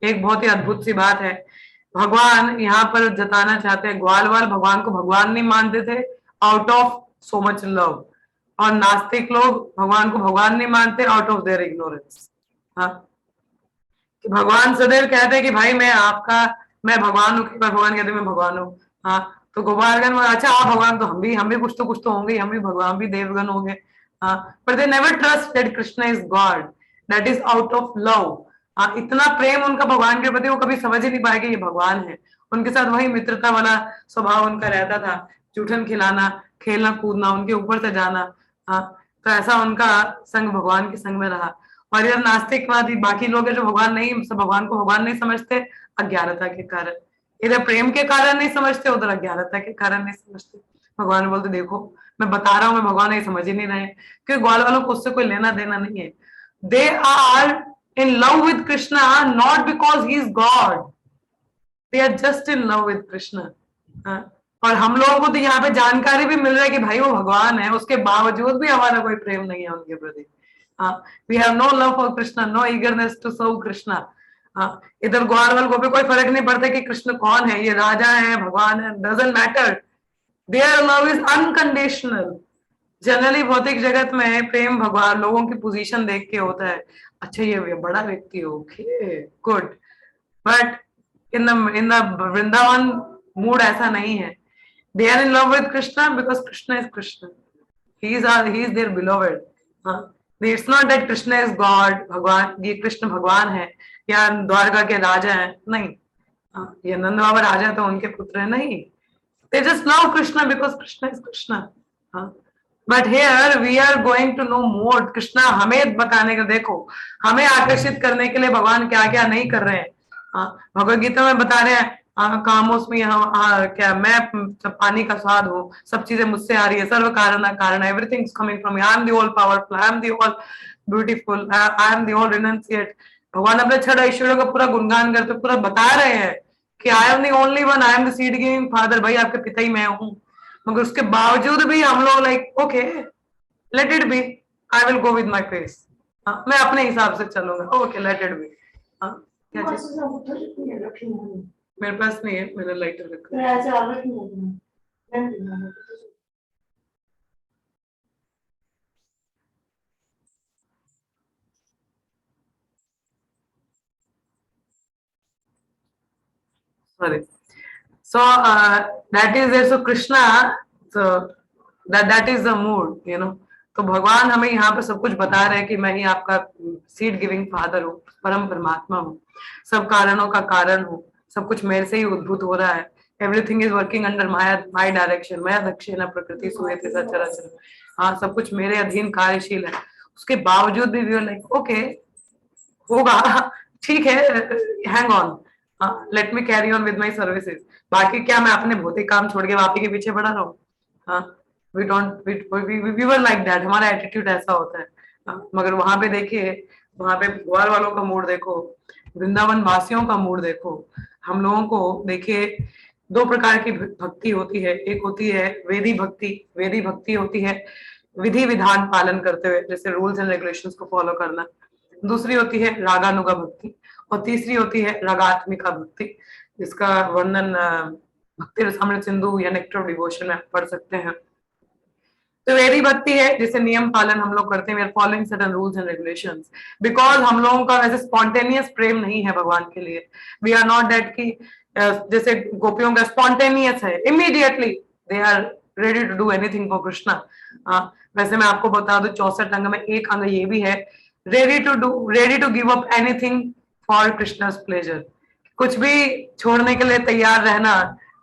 एक बहुत ही अद्भुत सी बात है, भगवान यहाँ पर जताना चाहते हैं, ग्वाल वाल भगवान को भगवान नहीं मानते थे out of so much love, और नास्तिक लोग भगवान को भगवान नहीं मानते आउट ऑफ देयर इग्नोरेंस। कि भगवान सदैव कहते हैं कि भाई मैं भगवान हूँ, भगवान कहते मैं भगवान हूँ। हाँ, तो गोपालगण अच्छा आप भगवान, तो हम भी कुछ तो होंगे, हम भी भगवान भी देवगण होंगे। But they never trust that Krishna is God, that is out of love. इतना प्रेम उनका भगवान के प्रति, वो कभी समझ ही नहीं पाएंगे ये भगवान है। उनके साथ वही मित्रता वाला स्वभाव उनका रहता था, जूठन खिलाना, खेलना कूदना, उनके ऊपर से जाना। तो ऐसा उनका संग भगवान के संग में रहा। और इधर नास्तिकवादी बाकी लोग हैं जो भगवान को भगवान नहीं समझते, अज्ञानता के कारण। इधर प्रेम के कारण नहीं समझते, उधर अज्ञानता के कारण नहीं समझते। भगवान बोलते देखो मैं बता रहा हूं, मैं भगवान नहीं समझ ही नहीं रहे, क्योंकि ग्वाल वालों को उससे कोई लेना देना नहीं है। They are in love with Krishna not because he is God, they are just in love with Krishna. और हम लोगों को तो यहाँ पे जानकारी भी मिल रहा है कि भाई वो भगवान है, उसके बावजूद भी हमारा कोई प्रेम नहीं है उनके प्रति। We have no love for Krishna, no eagerness to serve Krishna. इधर ग्वाल वाल को भी कोई फर्क नहीं पड़ता कि कृष्ण कौन है, ये राजा है भगवान है, doesn't matter. Their love is unconditional. Generally भौतिक जगत में प्रेम भगवान लोगों की पोजीशन देख के होता है, अच्छा ये बड़ा व्यक्ति हो, okay good, but in the Vrindavan mood ऐसा नहीं है। They are in love with Krishna because Krishna is Krishna. He is their beloved. It's not that Krishna is God, भगवान ये कृष्ण भगवान है या द्वारका के राजा है, नहीं। ये नंद बाबा राजा तो उनके पुत्र है, नहीं। They just love Krishna because Krishna is Krishna. But here we are going to know more. Krishna हमें बताने का, देखो हमें आकर्षित करने के लिए भगवान क्या क्या नहीं कर रहे हैं। भगवद गीता में बता रहे हैं कामोस में क्या मैं पानी का स्वाद हूँ, सब चीजें मुझसे आ रही है, सर्व कारण कारण, everything is coming from me, I am the all powerful, I am the all beautiful, I am the all रिनंसिएट। भगवान अपने छह ऐश्वर्यों का पूरा गुणगान करते पूरा बता रहे हैं कि आई am the only one, I am the seed giving father, भाई आपके पिता ही मैं हूँ। मगर उसके बावजूद भी हम लोग like okay let it be, I will go with my face, मैं अपने हिसाब से चलूंगा, ओके लेट इट बी। क्या चीज मेरे पास नहीं है, मैंने लाइटर रखा है। Sorry. So that is there. So Krishna, so that is the mood, you know. तो भगवान हमें यहाँ पे सब कुछ बता रहे हैं कि मैं ही आपका सीड गिविंग फादर हूँ, परम परमात्मा हूँ, सब कारणों का कारण हूँ, सब कुछ मेरे से ही उद्भूत हो रहा है। Everything is working under my direction, मैं दक्षिणा प्रकृति सुयते सचराचर। सब कुछ मेरे अधीन कार्यशील है। उसके बावजूद भी वी आर लाइक ओके होगा, ठीक है, hang on, let me carry on with my services. बाकी क्या मैं अपने भौतिक काम छोड़ के वापी के पीछे पड़ा रहा हूँ? हाँ, we don't we were like that, हमारा एटीट्यूड ऐसा होता है। मगर वहां पे देखिए, वहां पे ग्वार वालों का मूड देखो, वृंदावन वासियों का मूड देखो। हम लोगों को देखिए दो प्रकार की भक्ति होती है, एक होती है वेदी भक्ति। वेदी भक्ति होती है विधि विधान पालन करते हुए, जैसे रूल्स एंड रेगुलेशंस को फॉलो करना। दूसरी होती है रागानुगा भक्ति, और तीसरी होती है रागात्मिका भक्ति, जिसका वर्णन भक्ति रसामृत सिंधु या नेक्टर ऑफ डिवोशन में पढ़ सकते हैं। तो वेदी भक्ति है जिसे नियम पालन हम लोग करते हैं, we are following certain rules and regulations, because हम लोगों का वैसे स्पॉन्टेनियस प्रेम नहीं है भगवान के लिए। वी आर नॉट दैट की जैसे गोपियों का स्पॉन्टेनियस है, immediately they are ready to do anything for Krishna. वैसे मैं आपको बता दूं 64 अंग में एक अंग ये भी है, ready to give up anything for Krishna's pleasure. कुछ भी छोड़ने के लिए तैयार रहना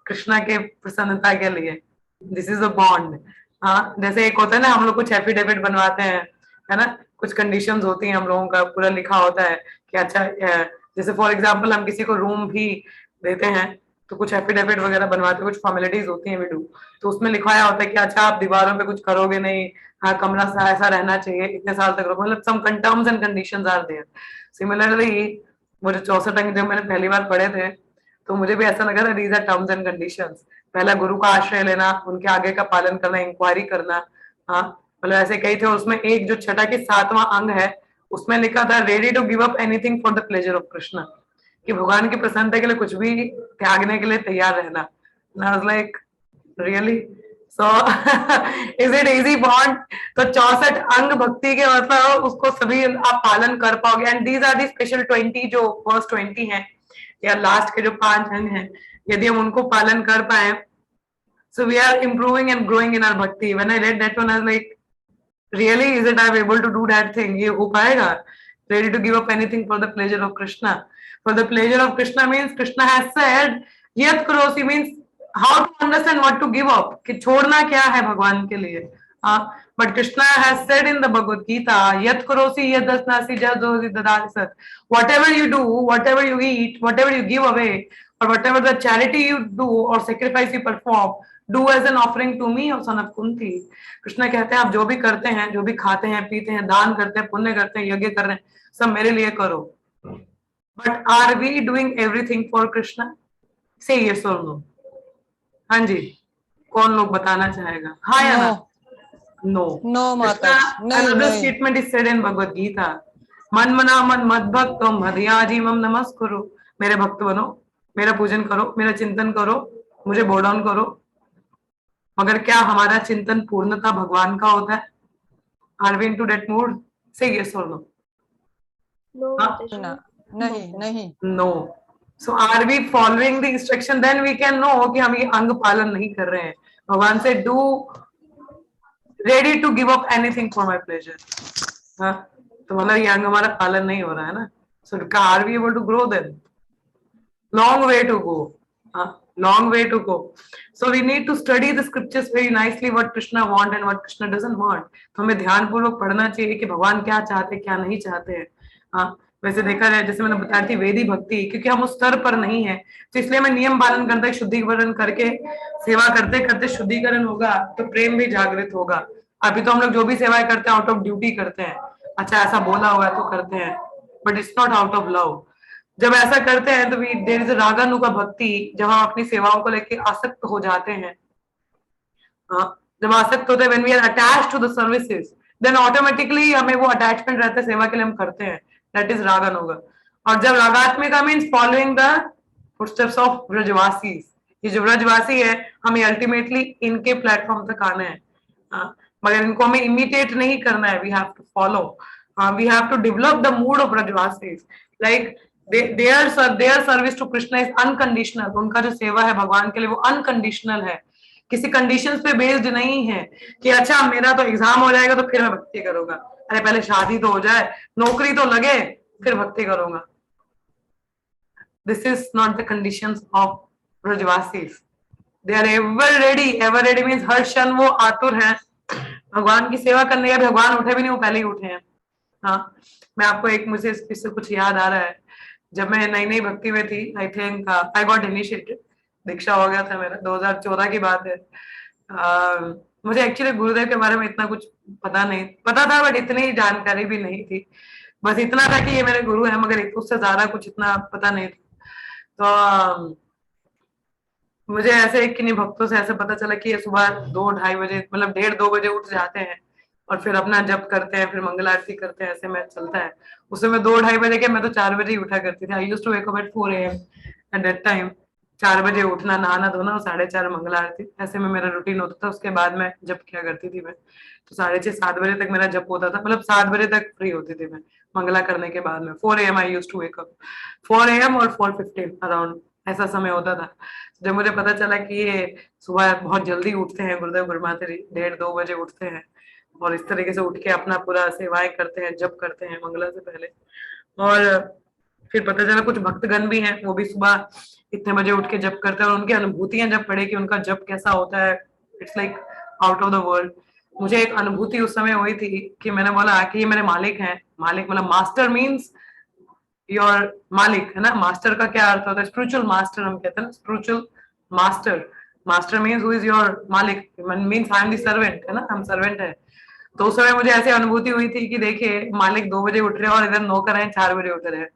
कृष्णा के प्रसन्नता के लिए, दिस इज अ बॉन्ड। हाँ, जैसे एक होता है ना, हम लोग कुछ एफिडेविट बनवाते हैं, है ना, कुछ कंडीशंस होती हैं, हम लोगों का पूरा लिखा होता है कि अच्छा, जैसे फॉर एग्जांपल हम किसी को रूम भी देते हैं तो कुछ एफिडेविट वगैरह बनवाते हैं, कुछ फॉर्मेलिटीज होती हैं वी डू, तो उसमें लिखवाया होता है कि अच्छा आप दीवारों पे कुछ करोगे नहीं, हाँ कमरा ऐसा रहना चाहिए, इतने साल तक रखो, मतलब some terms and conditions are there. Similarly वो जो 64 अंक जब मैंने पहली बार पढ़े थे तो मुझे भी ऐसा लगा था these are terms and conditions. पहला गुरु का आश्रय लेना, उनके आगे का पालन करना, इंक्वायरी करना। हाँ, मतलब ऐसे कई थे, उसमें एक जो छठा की 7वां अंग है उसमें लिखा था ready to give up anything for the pleasure of Krishna, कि भगवान की प्रसन्नता के लिए कुछ भी त्यागने के लिए तैयार रहना। I was like really, so is it easy bond? तो 64 अंग भक्ति के मतलब उसको सभी आप पालन कर पाओगे, and these are the special 20 जो फर्स्ट 20 है या लास्ट के जो 5 अंग हैं, यदि हम उनको पालन कर पाए, so we are improving and growing in our bhakti. When I read that one, I was like, really, is it I'm able to do that thing? ये हो पाएगा? Ready to give up anything for the pleasure of Krishna. For the pleasure of Krishna means Krishna has said, yat karosi means how to understand what to give up, कि छोड़ना क्या है भगवान के लिए। But Krishna has said in the Bhagavad Gita, yat karosi yadasnasi jadosi dadasat. Whatever you do, whatever you eat, whatever you give away, or whatever the charity you do or sacrifice you perform, do as an offering to me, or son of Kunti. Krishna कहते हैं आप जो भी करते हैं, जो भी खाते हैं, पीते हैं, दान करते हैं, पुण्य करते हैं, यज्ञ कर रहे हैं, सब मेरे लिए करो। But are we doing everything for Krishna? Say yes or no. हाँ जी, कौन लोग बताना चाहेगा? हाँ या ना? No. No, माता जी, नहीं, Another नहीं। statement is said in Bhagavad Gita. मन मना मन मद भक्तो मदयाजी मम नमस्कुरु। मेरे भक्त बनो, मेरा पूजन करो, मेरा चिंतन करो, मुझे बो डाउन करो। मगर क्या हमारा चिंतन पूर्णता भगवान का होता है? Are we into that mood? Say yes or no. No, हाँ? Mataji. ना, नहीं, नहीं। No. So are we following the instruction? Then we can know कि हम ये अंग पालन नहीं कर रहे हैं। भगवान से do ready to give up anything for my pleasure. हाँ, तो मतलब ये अंग हमारा पालन नहीं हो रहा है ना। So are we able to grow then? Long way to go. Long way to go. So we need to study the scriptures very nicely, what Krishna want and what Krishna doesn't want. तो हमें ध्यान पूर्वक पढ़ना चाहिए कि भगवान क्या चाहते हैं, क्या नहीं चाहते हैं। हाँ, वैसे देखा जाए, जैसे मैंने बताया थी वेदी भक्ति, क्योंकि हम उस स्तर पर नहीं है, तो इसलिए मैं नियम पालन करते शुद्धिकरण करके सेवा करते करते शुद्धिकरण होगा तो प्रेम भी जागृत होगा। अभी तो हम लोग जो भी सेवाएं करते हैं आउट ऑफ ड्यूटी करते हैं, अच्छा ऐसा बोला हुआ है तो करते हैं, but it's not out of love. जब ऐसा करते हैं तो देयर इज रागानुगा भक्ति, जब हम अपनी सेवाओं को लेके आसक्त हो जाते हैं, जब आसक्त होते हैं, when we are attached to the services, then automatically हमें वो अटैचमेंट रहता है, सेवा के लिए हम करते हैं, दैट इज रागानुगा। और जब रागात्मिका means following the footsteps of Brajvasis, ये जो ब्रजवासी है हमें अल्टीमेटली इनके प्लेटफॉर्म तक आना है, मगर इनको हमें इमिटेट नहीं करना है, we have to follow, we have to develop the mood of Brajvasis, like their service to Krishna is unconditional. उनका जो सेवा है भगवान के लिए वो अनकंडीशनल है, किसी कंडीशंस पे बेस्ड नहीं है कि अच्छा मेरा तो एग्जाम हो जाएगा तो फिर मैं भक्ति करूंगा, अरे पहले शादी तो हो जाए, नौकरी तो लगे, फिर भक्ति करूंगा। This is not the conditions of Brajvasis. They are ever ready means हर क्षण वो आतुर है भगवान की सेवा करने का, भगवान उठे भी नहीं, वो पहले ही उठे हैं। हाँ, मैं आपको एक, मुझे इससे कुछ याद आ रहा है। जब मैं नई नई भक्ति में थी, I think I got initiated, दीक्षा हो गया था मेरा, 2014 की बात है। मुझे एक्चुअली गुरुदेव के बारे में इतना कुछ पता नहीं, पता था बट इतनी जानकारी भी नहीं थी। बस इतना था कि ये मेरे गुरु है, मगर उससे ज्यादा कुछ इतना पता नहीं था। तो मुझे ऐसे किन्हीं भक्तों से ऐसे पता चला कि ये सुबह 2-2:30 बजे, मतलब 1:30-2 बजे उठ जाते हैं और फिर अपना जप करते हैं, फिर मंगल आरती करते हैं, ऐसे में चलता है। उस समय 2-2:30 बजे के, मैं तो 4 बजे ही उठा करती थी। I used to wake up at 4 AM at that time. 4 बजे उठना, नहाना धोना और 4:30 मंगल आरती, ऐसे में मेरा रूटीन होता था। उसके बाद मैं जप किया करती थी मैं, तो 6:30-7 बजे तक मेरा जप होता था, मतलब 7 बजे तक फ्री होती थी मैं मंगला करने के बाद में। 4 AM I used to wake up, 4 AM और 4:15 अराउंड ऐसा समय होता था। जब मुझे पता चला कि ये सुबह बहुत जल्दी उठते हैं गुरुदेव गुरुमाता जी, 1:30-2 बजे उठते हैं और इस तरीके से उठ के अपना पूरा सेवाएं करते हैं, जप करते हैं मंगला से पहले। और फिर पता चला कुछ भक्तगण भी हैं, वो भी सुबह इतने बजे उठ के जप करते हैं, और उनकी अनुभूतियां जब पढ़े कि उनका जप कैसा होता है, it's like out of the world. मुझे एक अनुभूति उस समय हुई थी कि मैंने बोला कि ये मेरे मालिक हैं। मालिक मतलब मास्टर मीन्स योर मालिक है ना। मास्टर का क्या अर्थ होता है? स्पिरिचुअल मास्टर हम कहते हैं ना, spiritual master. Master means who is your मालिक, means I am the servant, है ना, हम सर्वेंट है। तो उस समय मुझे ऐसी अनुभूति हुई थी कि देखिए मालिक 2 बजे उठ रहे हैं और इधर नौकर हैं 4 बजे उठ रहे हैं,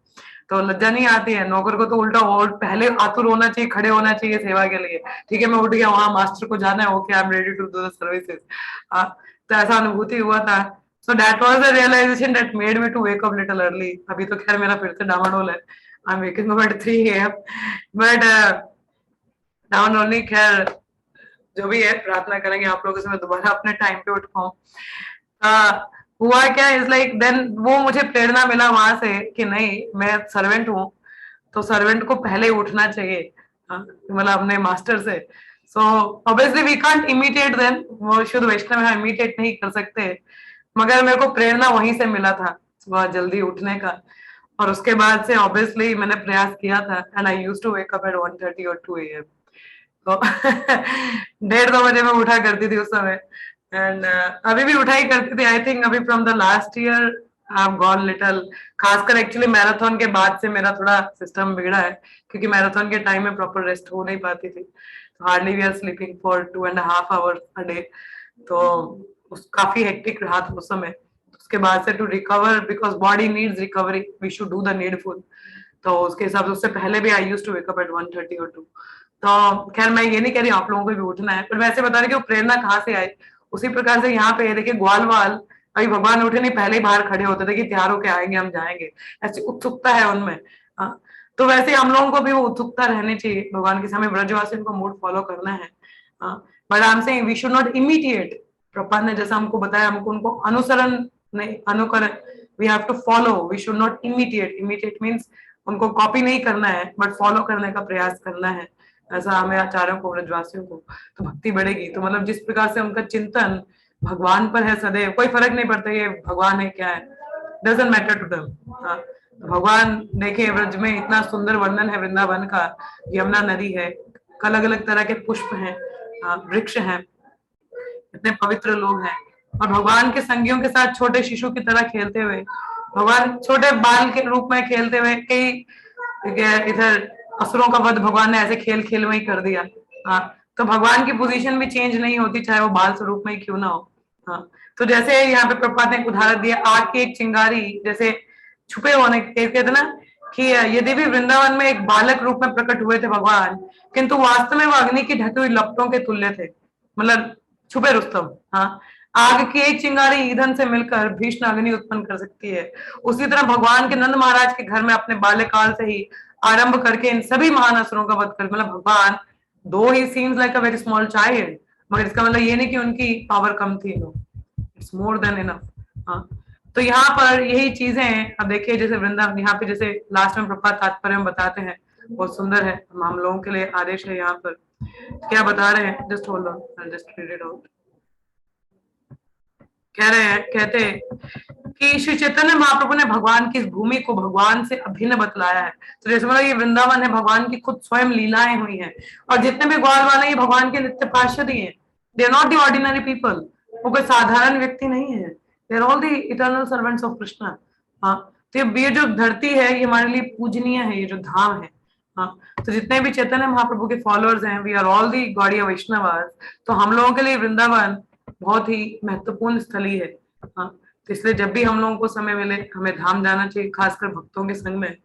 तो लज्जा नहीं आती है? नौकर को तो उल्टा और पहले आतुर होना चाहिए, खड़े होना चाहिए सेवा के लिए। ठीक है, मैं उठ गया, वहां मास्टर को जाना है, okay I am ready to do the services. तो ऐसा अनुभूति हुआ था। So that was the realization that made me to wake up little early. अभी तो खैर मेरा फिर से डामाडोल है, I am waking up at 3 AM, but down only. खैर जो भी है, प्रार्थना करेंगे आप लोगों से मैं दोबारा अपने टाइम पे उठ पाऊं। हुआ क्या इज लाइक देन, वो मुझे प्रेरणा मिला वहां से कि नहीं, मैं सर्वेंट हूँ, तो सर्वेंट को पहले उठना चाहिए, मतलब अपने मास्टर से। So obviously we can't imitate them, वो शुद्ध वैष्णव है, इमिटेट नहीं कर सकते, मगर मेरे को प्रेरणा वहीं से मिला था सुबह जल्दी उठने का। और उसके बाद से ऑब्वियसली मैंने प्रयास किया था, and I used to wake up at 1:30 और 2 AM। तो 1:30-2 बजे मैं उठा करती थी उस समय, एंड अभी भी उठा ही करती थी। आई थिंक अभी from the last year I have gone little, खासकर एक्चुअली मैराथन के बाद से मेरा थोड़ा सिस्टम बिगड़ा है, क्योंकि मैराथन के टाइम में प्रॉपर रेस्ट हो नहीं पाती थी। Hardly we are sleeping for 2.5 hours a day, तो काफी हेक्टिक रहा था उस समय। उसके बाद से to recover, because body needs recovery, we should do the needful. तो उसके हिसाब से उससे पहले भी I used to wake up at 1:30 और 2। तो खैर मैं ये नहीं कह रही आप लोगों को भी उठना है, पर वैसे बता रही कि वो प्रेरणा कहाँ से आई। उसी प्रकार से यहाँ पे देखिए ग्वाल वाल, अभी भगवान उठे नहीं, पहले ही बाहर खड़े होते थे कि तैयार होके आएंगे, हम जाएंगे, ऐसी उत्सुकता है उनमें। हाँ, तो वैसे हम लोगों को भी वो उत्सुकता रहनी चाहिए भगवान के सामने, ब्रजवासियों को मूड फॉलो करना है। But I am saying we should not immediate. प्रपात ने जैसा हमको बताया, हमको उनको अनुसरण नहीं, अनुकरण, we have to follow, we should not immediate. Immediate means उनको कॉपी नहीं करना है, बट फॉलो करने का प्रयास करना है। ऐसा हमें आचार्यों को, ब्रजवासियों को, तो भक्ति बढ़ेगी। तो मतलब जिस प्रकार से उनका चिंतन भगवान पर है सदैव, कोई फर्क नहीं पड़ता ये भगवान है क्या है, डजंट मैटर टू देम। भगवान देखिए ब्रज में इतना सुंदर वर्णन है वृंदावन का, यमुना नदी है, अलग अलग तरह के पुष्प हैं, वृक्ष हैं, इतने पवित्र लोग हैं, और भगवान के संगियों के साथ छोटे शिशु की तरह खेलते हुए, भगवान छोटे बाल के रूप में खेलते हुए, कई इधर असुरों का वध भगवान ने ऐसे खेल खेल में ही कर दिया। तो भगवान की पोजीशन भी चेंज नहीं होती, चाहे वो बाल स्वरूप में ही क्यों ना हो। तो जैसे यहाँ पे प्रभुपाद ने एक उदाहरण दिया, आग की एक चिंगारी जैसे छुपे होने के, कहते ना कि यदि भी वृंदावन में एक बालक रूप में प्रकट हुए थे भगवान, किंतु वास्तव में वो अग्नि की ढकी हुई लपटों के तुल्य थे, मतलब छुपे रुस्तम। आग की एक चिंगारी ईंधन से मिलकर भीषण अग्नि उत्पन्न कर सकती है। उसी तरह भगवान के नंद महाराज के घर में अपने बाल्यकाल से ही आरंभ करके इन सभी महान असुरों का वध कर, मतलब भगवान दो ही seems like a very small child, मगर इसका मतलब ये नहीं कि उनकी पावर कम थी, no, it's more than enough. तो यहाँ पर यही चीजें हैं। अब देखिए जैसे वृंदावन, यहाँ पे जैसे लास्ट में प्रभुपाद तात्पर्य में बताते हैं, बहुत सुंदर है, हम लोगों के लिए आदेश है। यहाँ पर क्या बता रहे हैं, just hold on, I just read it out. कह रहे हैं, कहते कि श्री चैतन्य महाप्रभु ने भगवान की इस भूमि को भगवान से अभिन्न बतलाया है। तो जैसे मतलब ये वृंदावन है, भगवान की खुद स्वयं लीलाएं हुई हैं, और जितने भी ग्वाल वाले ये भगवान के नित्य पार्षद ही हैं, they are not the ordinary people. वो कोई साधारण व्यक्ति नहीं है, they are all the eternal servants of Krishna. हाँ, तो ये जो धरती है ये हमारे लिए पूजनीय है, ये जो धाम है। हाँ, तो जितने भी चैतन्य महाप्रभु के फॉलोअर्स हैं, we are all the Gaudiya Vaishnavas, तो हम लोगों के लिए वृंदावन बहुत ही महत्वपूर्ण स्थली है। हाँ, तो इसलिए जब भी हम लोगों को समय मिले हमें धाम जाना चाहिए, खासकर भक्तों के संग में।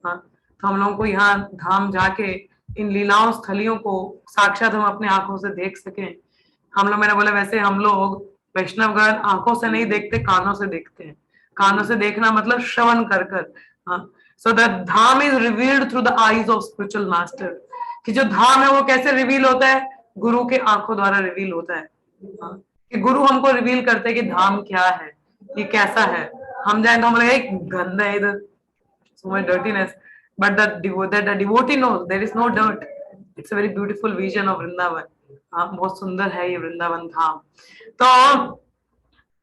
हाँ, तो हम लोगों को यहाँ धाम जाके इन लीलाओं स्थलियों को साक्षात हम अपने आंखों से देख सकें। हम लोग, मैंने बोला वैसे हम लोग वैष्णवगण आंखों से नहीं देखते, कानों से देखते हैं। कानों से देखना मतलब श्रवण कर कर। हाँ, so the Dham is revealed through the eyes of spiritual master. कि जो धाम है वो कैसे रिवील होता है? गुरु के आंखों द्वारा रिवील होता है। हाँ, कि गुरु हमको रिवील करते हैं कि धाम क्या है, ये कैसा है। हम जाए तो हम लगे गंदा है इधर, so much dirtiness, but the devotee knows there is no dirt. It's a very beautiful vision of Vrindavan. हाँ, बहुत सुंदर है ये वृंदावन धाम। तो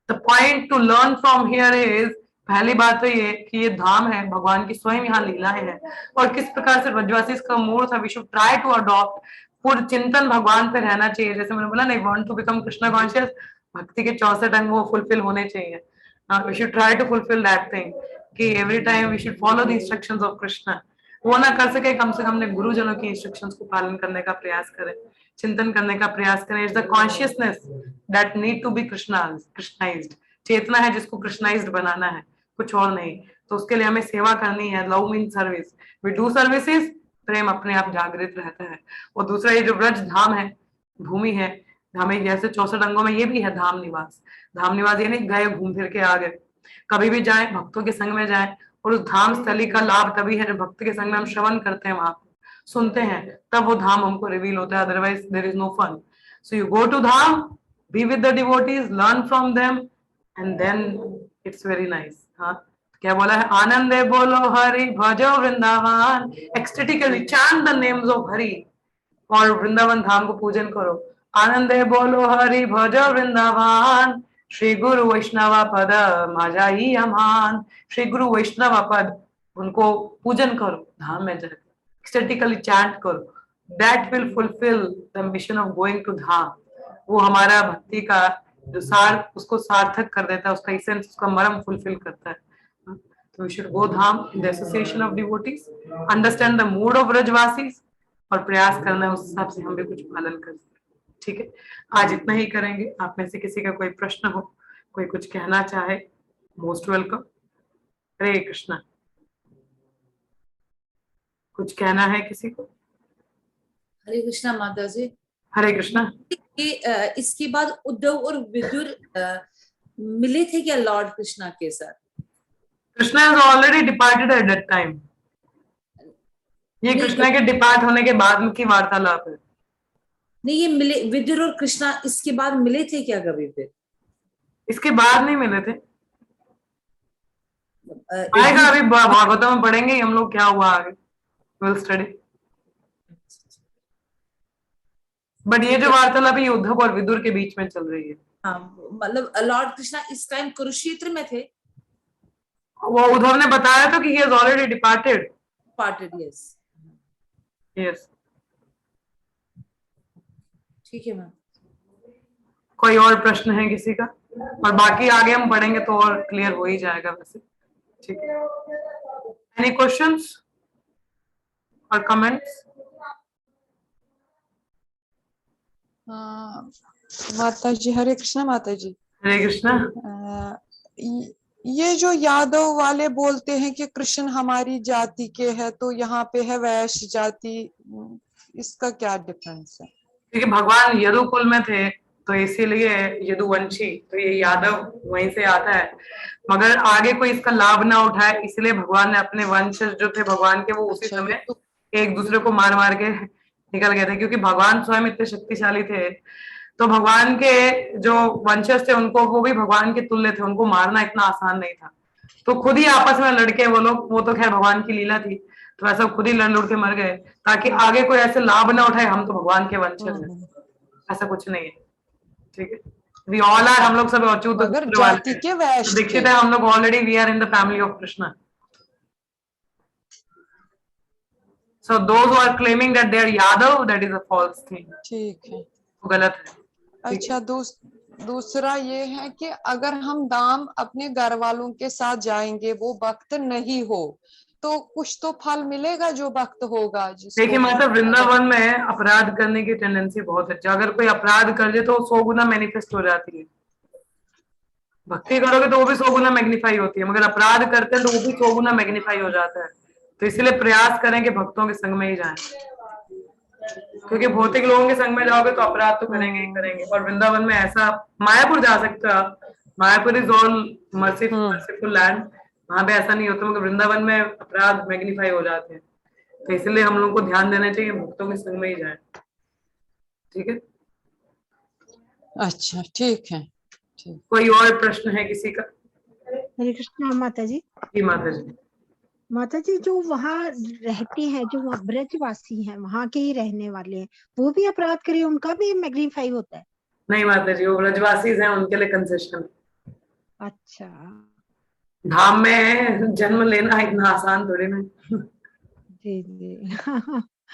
the point to learn from here is, पहली बात तो ये कि ये धाम है, भगवान की स्वयं यहाँ लीलाएं हैं, और किस प्रकार से ब्रजवासी इसका मूल था। We should try to adopt, पूर्ण चिंतन भगवान पे रहना चाहिए। जैसे मैंने बोला नहीं, want to become Krishna conscious, भक्ति के 64 अंग वो फुलफिल होने चाहिए। We should try to fulfil that thing कि every time we should follow the instructions of Krishna. वो ना कर सके, कम से कम अपने गुरुजनों की इंस्ट्रक्शंस को पालन करने का प्रयास करें, चिंतन करने का प्रयास करें। It's the consciousness that need to be Krishnaized. चेतना है जिसको कृष्णाइज्ड बनाना है, कुछ और नहीं। तो उसके लिए हमें सेवा करनी है। Love mean service, we do services, प्रेम अपने आप जागृत रहता है। और दूसरा ये जो ब्रज धाम है, भूमि है, हमें जैसे 64 अंगों में ये भी है धाम निवास। धाम निवास ये नहीं गए घूम फिर के आ गए, कभी भी जाए भक्तों के संग में जाए। और उस धाम स्थली का लाभ तभी है जब भक्त के संग में हम श्रवण करते हैं, वहां सुनते हैं, तब वो धाम हमको रिवील होता है। Otherwise there is no fun. So you go to dham, be with the devotees, learn from them, and then it's very nice. हाँ, क्या बोला है? आनंदे बोलो हरि भजो Vrindavan, ecstatically chant the names of Hari, और वृंदावन धाम को पूजन करो। आनंदे बोलो हरि भजो वृंदावन, श्री गुरु वैष्णव पद माझा ही अमान। श्री गुरु वैष्णव पद, उनको पूजन करो धाम में जाकर, एक्सटेटिकली चैंट करो। That will fulfil the mission of going to dham. वो हमारा भक्ति का जो सार, उसको सार्थक कर देता है, उसका इसेंस, उसका मर्म फुलफिल करता है। तो we should go dham in the association of devotees, understand the mood of Brajvasis, और प्रयास करना है उस हिसाब से हम भी कुछ पालन कर सकें। ठीक है, आज इतना ही करेंगे। आप में से किसी का कोई प्रश्न हो, कोई कुछ कहना चाहे, मोस्ट वेलकम। हरे कृष्णा। कुछ कहना है किसी को? हरे कृष्णा माता जी। हरे कृष्णा। इसके बाद उद्धव और विदुर मिले थे क्या लॉर्ड कृष्णा के साथ? Krishna has already departed eight that time. ये कृष्णा के डिपार्ट होने के बाद की वार्तालाप है। नहीं, ये मिले, विदुर और कृष्णा इसके बाद मिले थे क्या कभी फिर? इसके बाद नहीं मिले थे। आएगा, अभी भागवतम में पढ़ेंगे हम लोग क्या हुआ आगे, विल स्टडी। बट ये जो वार्तालाप है ये उद्धव और विदुर के बीच में चल रही है। हाँ, मतलब लॉर्ड कृष्णा इस टाइम कुरुक्षेत्र में थे। वो उद्धव ने बताया था कि he has already departed. yes. Yes. ठीक है मैम। कोई और प्रश्न है किसी का? और बाकी आगे हम पढ़ेंगे तो और क्लियर हो ही जाएगा वैसे। ठीक है, एनी क्वेश्चंस और कमेंट्स? माता जी, हरे कृष्णा माता जी। हरे कृष्णा। ये जो यादव वाले बोलते हैं कि कृष्ण हमारी जाति के है, तो यहाँ पे है वैश्य जाति, इसका क्या डिफरेंस है? क्योंकि भगवान यदु कुल में थे तो इसीलिए यदुवंशी, तो ये यादव वहीं से आता है। मगर आगे कोई इसका लाभ ना उठाए इसलिए भगवान ने अपने वंशज जो थे भगवान के, वो उसी समय एक दूसरे को मार मार के निकल गए थे। क्योंकि भगवान स्वयं इतने शक्तिशाली थे, तो भगवान के जो वंशज थे उनको, वो भी भगवान के तुल्य थे, उनको मारना इतना आसान नहीं था। तो खुद ही आपस में लड़के वो लोग, वो तो खैर भगवान की लीला थी, तो ऐसा खुद ही लड़ के मर गए ताकि आगे कोई ऐसे लाभ ना उठाए हम तो भगवान के वंशज हैं, ऐसा कुछ नहीं है। ठीक है, वी ऑल आर, हम लोग सब अच्युत जाति के वैश्य दीक्षित है हम लोग, already we are in the family of Krishna. So those who are claiming that they are Yadav, that is a false thing. ठीक है, वो गलत है। अच्छा दूसरा ये है कि अगर हम धाम अपने घर वालों के साथ जाएंगे, वो भक्त नहीं हो, तो कुछ तो फल मिलेगा जो भक्त होगा जिसको। देखिए माता, वृंदावन में अपराध करने की टेंडेंसी बहुत है। अगर कोई अपराध कर दे तो 100 गुना मैनिफेस्ट हो जाती है। भक्ति करोगे तो वो भी 100 गुना मैग्नीफाई होती है, मगर अपराध करते हैं तो वो भी 100 गुना मैग्नीफाई हो जाता है। तो इसलिए प्रयास करें कि भक्तों के संग में ही जाएं, क्योंकि भौतिक लोगों के संग में जाओगे तो अपराध तो करेंगे ही करेंगे। और वृंदावन में ऐसा, मायापुर जा सकते हो आप, Mayapur is all merciful land, वहां पे ऐसा नहीं होता, मगर वृंदावन में अपराध मैग्नीफाई हो जाते हैं। तो इसलिए हम लोग को ध्यान देना चाहिए, भक्तों के संग में ही जाए। ठीक है, अच्छा ठीक है। ठीक। कोई और प्रश्न है किसी का? हरे कृष्णा माता जी। जी माता जी। माता जी, जो वहाँ रहती हैं, जो वहाँ ब्रजवासी हैं, वहाँ के ही रहने वाले हैं, वो भी अपराध करे उनका भी मैग्नीफाई होता है? नहीं माता जी, वो ब्रजवासी हैं, उनके लिए कंसेशन। अच्छा। धाम में जन्म लेना इतना आसान थोड़ी ना। जी जी।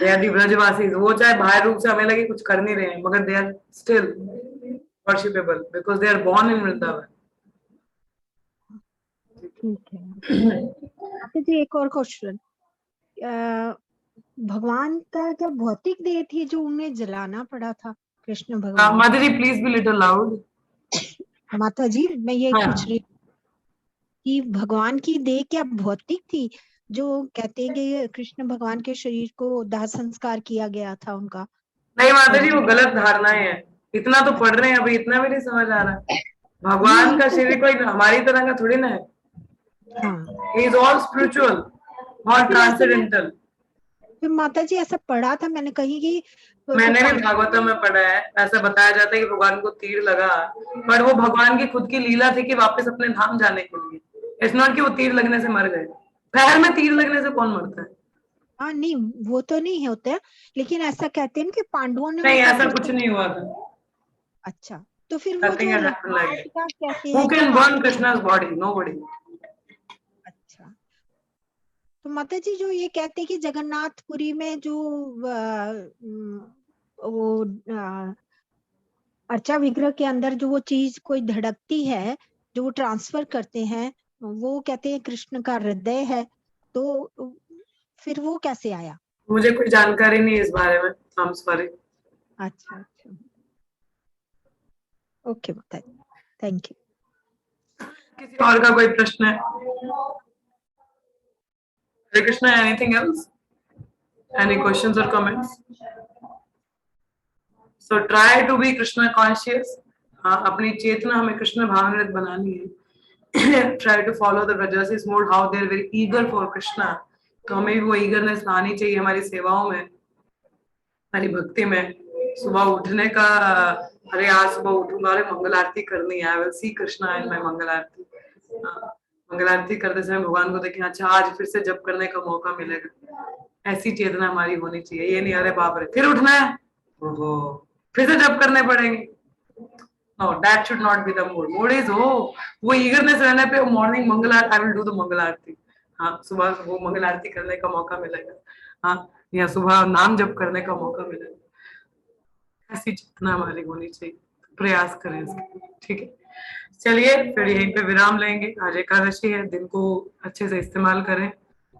यदि ब्रजवासी, वो चाहे बाहर रूप से हमें लगे कुछ कर नहीं रहे हैं, मगर they are still worshipable because they are born in Vrindavan. ठीक है। माता जी, एक और क्वेश्चन। भगवान का जो भौतिक देह थी जो उन्हें जलाना पड़ा था, कृष्ण भगवान। माता जी प्लीज बी लिटिल लाउड। माता जी, मैं ये हाँ। पूछ रही कि भगवान की देह क्या भौतिक थी, जो कहते हैं कि कृष्ण भगवान के शरीर को दाह संस्कार किया गया था उनका? नहीं माता जी, वो गलत धारणाएं हैं। इतना तो पढ़ रहे हैं, अभी इतना भी नहीं समझ आ रहा। भगवान का शरीर कोई हमारी तरह का थोड़ी ना है। हाँ। ही इज ऑल स्पिरिचुअल और ट्रांसेंडेंटल। फिर माता जी ऐसा पढ़ा था मैंने कहीं कि मैंने भी भागवतम में पढ़ा है, ऐसा बताया जाता है कि भगवान को तीर लगा, पर वो भगवान की खुद की लीला थी कि वापस अपने धाम जाने के लिए। इट्स नॉट कि वो तीर लगने से मर गए। पैर में तीर लगने से कौन मरता है? हाँ नहीं, वो तो नहीं होता, लेकिन ऐसा कहते हैं कि पांडवों ने नहीं, मतलब ऐसा कुछ नहीं हुआ था। अच्छा, तो फिर वो Nothing जो had happened like लास्ट का कहते Who हैं कि can burn Krishna's body? Nobody. अच्छा, तो माता जी जो ये कहते हैं कि जगन्नाथपुरी में जो वो अर्चा विग्रह के अंदर जो वो चीज कोई धड़कती है, जो वो ट्रांसफर करते हैं, वो कहते हैं कृष्ण का हृदय है, तो फिर वो कैसे आया? मुझे कोई जानकारी नहीं इस बारे में। I'm sorry. अच्छा अच्छा, ओके माता जी, थैंक यू। किसी और का कोई प्रश्न है? हरे Krishna, anything else? Any questions or comments? So try to be Krishna conscious. हाँ, अपनी चेतना हमें कृष्ण भावनामृत बनानी है। Try to follow the Vrajasis mode, how they are very eager for Krishna. तो हमें भी वो ईगरनेस लानी चाहिए हमारी सेवाओं में, हमारी भक्ति में। सुबह उठने का, अरे आज सुबह उठूंगा, अरे मंगल आरती करनी है, I will see Krishna in my mangal aarti. मंगल आरती करते समय भगवान को देखें, अच्छा आज फिर से जप करने का मौका मिलेगा। ऐसी चेतना हमारी होनी चाहिए। ये नहीं अरे बाप रे फिर उठना है, ओहो फिर से जप करने पड़ेंगे। No, that should not be the mood. Mood is वो eagerness रहने पे morning Mangal Aarti, I will do the मंगल आरती। हाँ, सुबह वो मंगल आरती करने का मौका मिलेगा। हाँ, या सुबह नाम जप करने का मौका मिलेगा। ऐसी चेतना हमारी होनी चाहिए, प्रयास करें इसके। ठीक है, चलिए फिर यहीं पे विराम लेंगे। आज एकादशी है, दिन को अच्छे से इस्तेमाल करें,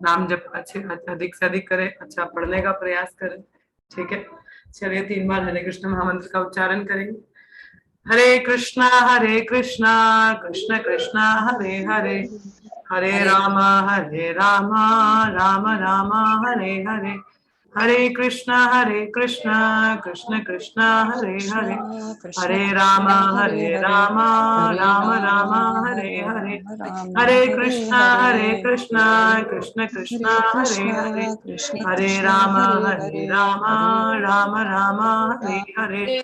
नाम जप अच्छे अधिक से अधिक करें, अच्छा पढ़ने का प्रयास करें। ठीक है, चलिए 3 बार हरे कृष्ण महामंत्र का उच्चारण करेंगे। हरे कृष्णा कृष्ण कृष्ण हरे हरे, हरे राम राम राम हरे हरे, हरे कृष्ण कृष्ण कृष्ण हरे हरे, हरे राम राम राम हरे हरे, हरे कृष्ण कृष्ण कृष्ण हरे हरे, हरे राम राम राम हरे हरे।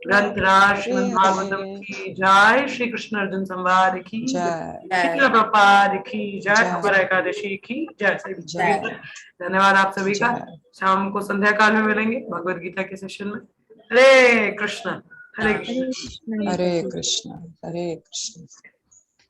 ग्रंथराज श्रीमद् भागवतम की जय, श्री कृष्ण अर्जुन संवाद की जय, श्रील प्रभुपाद की जय, खबर एकादशी की जय। सभी धन्यवाद आप सभी का। शाम को संध्या काल में मिलेंगे भगवद गीता के सेशन में। हरे कृष्ण हरे कृष्ण हरे कृष्ण हरे कृष्ण।